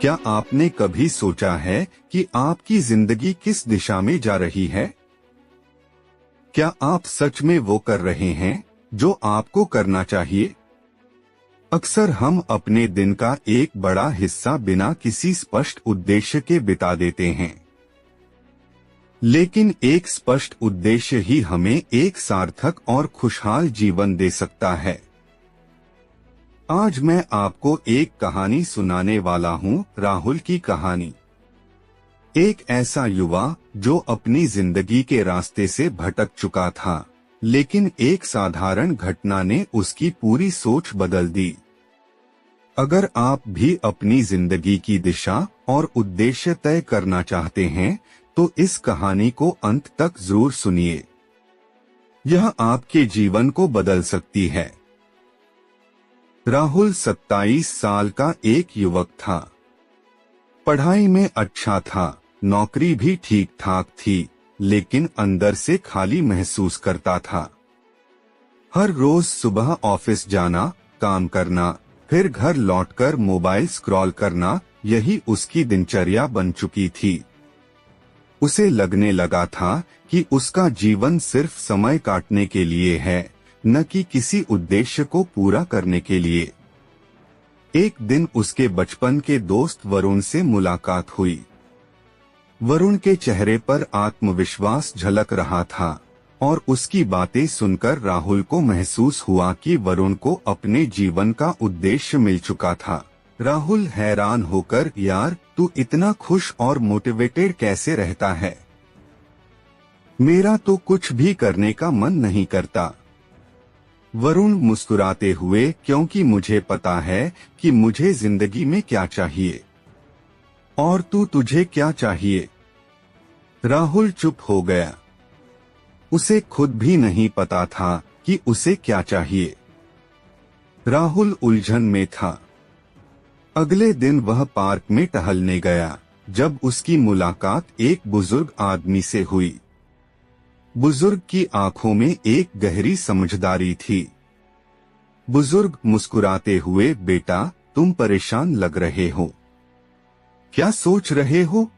क्या आपने कभी सोचा है कि आपकी जिंदगी किस दिशा में जा रही है? क्या आप सच में वो कर रहे हैं जो आपको करना चाहिए? अक्सर हम अपने दिन का एक बड़ा हिस्सा बिना किसी स्पष्ट उद्देश्य के बिता देते हैं, लेकिन एक स्पष्ट उद्देश्य ही हमें एक सार्थक और खुशहाल जीवन दे सकता है। आज मैं आपको एक कहानी सुनाने वाला हूँ, राहुल की कहानी। एक ऐसा युवा जो अपनी जिंदगी के रास्ते से भटक चुका था, लेकिन एक साधारण घटना ने उसकी पूरी सोच बदल दी। अगर आप भी अपनी जिंदगी की दिशा और उद्देश्य तय करना चाहते हैं, तो इस कहानी को अंत तक जरूर सुनिए। यह आपके जीवन को बदल सकती है। राहुल 27 साल का एक युवक था। पढ़ाई में अच्छा था, नौकरी भी ठीक ठाक थी, लेकिन अंदर से खाली महसूस करता था। हर रोज सुबह ऑफिस जाना, काम करना, फिर घर लौटकर मोबाइल स्क्रॉल करना, यही उसकी दिनचर्या बन चुकी थी। उसे लगने लगा था कि उसका जीवन सिर्फ समय काटने के लिए है, न कि किसी उद्देश्य को पूरा करने के लिए। एक दिन उसके बचपन के दोस्त वरुण से मुलाकात हुई। वरुण के चेहरे पर आत्मविश्वास झलक रहा था और उसकी बातें सुनकर राहुल को महसूस हुआ कि वरुण को अपने जीवन का उद्देश्य मिल चुका था। राहुल हैरान होकर, यार तू इतना खुश और मोटिवेटेड कैसे रहता है? मेरा तो कुछ भी करने का मन नहीं करता। वरुण मुस्कुराते हुए, क्योंकि मुझे पता है कि मुझे जिंदगी में क्या चाहिए। और तुझे क्या चाहिए? राहुल चुप हो गया। उसे खुद भी नहीं पता था कि उसे क्या चाहिए। राहुल उलझन में था। अगले दिन वह पार्क में टहलने गया, जब उसकी मुलाकात एक बुजुर्ग आदमी से हुई। बुजुर्ग की आंखों में एक गहरी समझदारी थी। बुजुर्ग मुस्कुराते हुए, बेटा तुम परेशान लग रहे हो, क्या सोच रहे हो?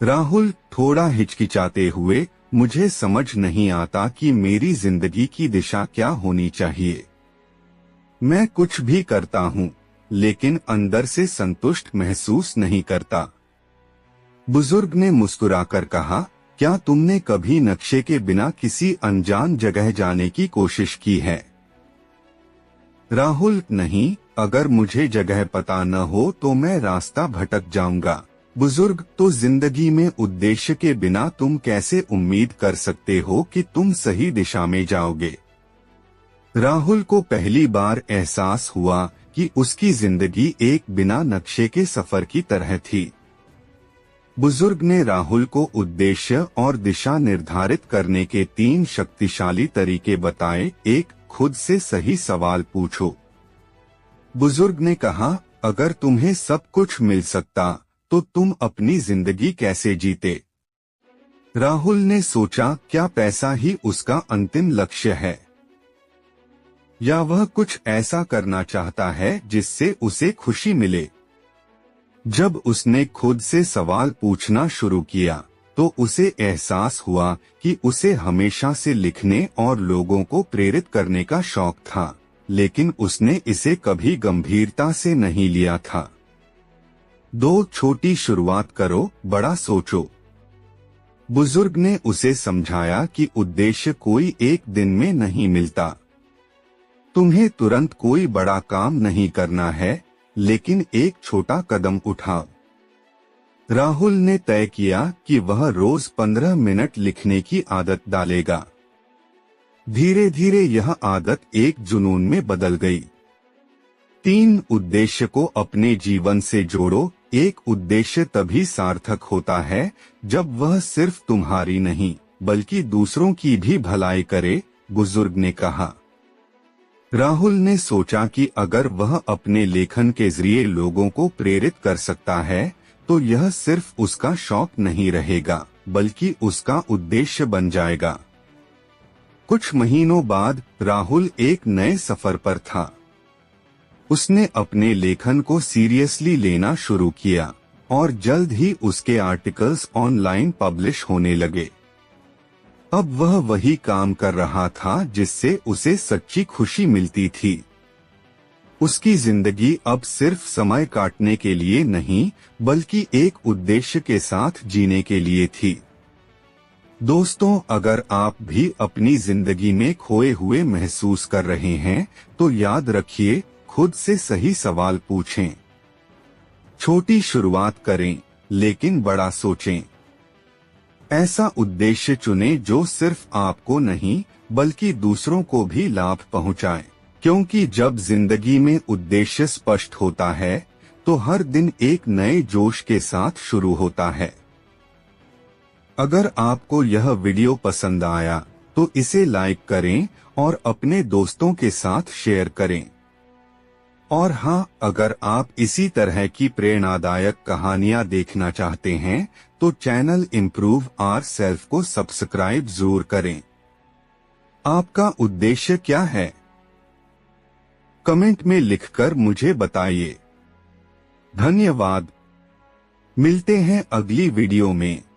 राहुल थोड़ा हिचकिचाते हुए, मुझे समझ नहीं आता कि मेरी जिंदगी की दिशा क्या होनी चाहिए। मैं कुछ भी करता हूँ, लेकिन अंदर से संतुष्ट महसूस नहीं करता। बुजुर्ग ने मुस्कुराकर कहा, क्या तुमने कभी नक्शे के बिना किसी अनजान जगह जाने की कोशिश की है? राहुल, नहीं, अगर मुझे जगह पता न हो तो मैं रास्ता भटक जाऊंगा। बुजुर्ग, तो जिंदगी में उद्देश्य के बिना तुम कैसे उम्मीद कर सकते हो कि तुम सही दिशा में जाओगे? राहुल को पहली बार एहसास हुआ कि उसकी जिंदगी एक बिना नक्शे के सफर की तरह थी। बुजुर्ग ने राहुल को उद्देश्य और दिशा निर्धारित करने के 3 शक्तिशाली तरीके बताए। 1, खुद से सही सवाल पूछो। बुजुर्ग ने कहा, अगर तुम्हें सब कुछ मिल सकता तो तुम अपनी जिंदगी कैसे जीते? राहुल ने सोचा, क्या पैसा ही उसका अंतिम लक्ष्य है, या वह कुछ ऐसा करना चाहता है जिससे उसे खुशी मिले? जब उसने खुद से सवाल पूछना शुरू किया, तो उसे एहसास हुआ कि उसे हमेशा से लिखने और लोगों को प्रेरित करने का शौक था, लेकिन उसने इसे कभी गंभीरता से नहीं लिया था। 2, छोटी शुरुआत करो, बड़ा सोचो। बुजुर्ग ने उसे समझाया कि उद्देश्य कोई एक दिन में नहीं मिलता। तुम्हें तुरंत कोई बड़ा काम नहीं करना है, लेकिन एक छोटा कदम उठाओ। राहुल ने तय किया कि वह रोज 15 मिनट लिखने की आदत डालेगा। धीरे धीरे यह आदत एक जुनून में बदल गई। 3, उद्देश्य को अपने जीवन से जोड़ो। एक उद्देश्य तभी सार्थक होता है जब वह सिर्फ तुम्हारी नहीं, बल्कि दूसरों की भी भलाई करे, बुजुर्ग ने कहा। राहुल ने सोचा कि अगर वह अपने लेखन के जरिए लोगों को प्रेरित कर सकता है, तो यह सिर्फ उसका शौक नहीं रहेगा, बल्कि उसका उद्देश्य बन जाएगा। कुछ महीनों बाद राहुल एक नए सफर पर था। उसने अपने लेखन को सीरियसली लेना शुरू किया और जल्द ही उसके आर्टिकल्स ऑनलाइन पब्लिश होने लगे। अब वह वही काम कर रहा था जिससे उसे सच्ची खुशी मिलती थी। उसकी जिंदगी अब सिर्फ समय काटने के लिए नहीं, बल्कि एक उद्देश्य के साथ जीने के लिए थी। दोस्तों, अगर आप भी अपनी जिंदगी में खोए हुए महसूस कर रहे हैं, तो याद रखिए, खुद से सही सवाल पूछें। छोटी शुरुआत करें, लेकिन बड़ा सोचें। ऐसा उद्देश्य चुनें जो सिर्फ आपको नहीं, बल्कि दूसरों को भी लाभ पहुंचाए। क्योंकि जब जिंदगी में उद्देश्य स्पष्ट होता है, तो हर दिन एक नए जोश के साथ शुरू होता है। अगर आपको यह वीडियो पसंद आया, तो इसे लाइक करें और अपने दोस्तों के साथ शेयर करें। और हाँ, अगर आप इसी तरह की प्रेरणादायक कहानियां देखना चाहते हैं, तो चैनल इम्प्रूव आवर सेल्फ को सब्सक्राइब जरूर करें। आपका उद्देश्य क्या है? कमेंट में लिखकर मुझे बताइए। धन्यवाद। मिलते हैं अगली वीडियो में।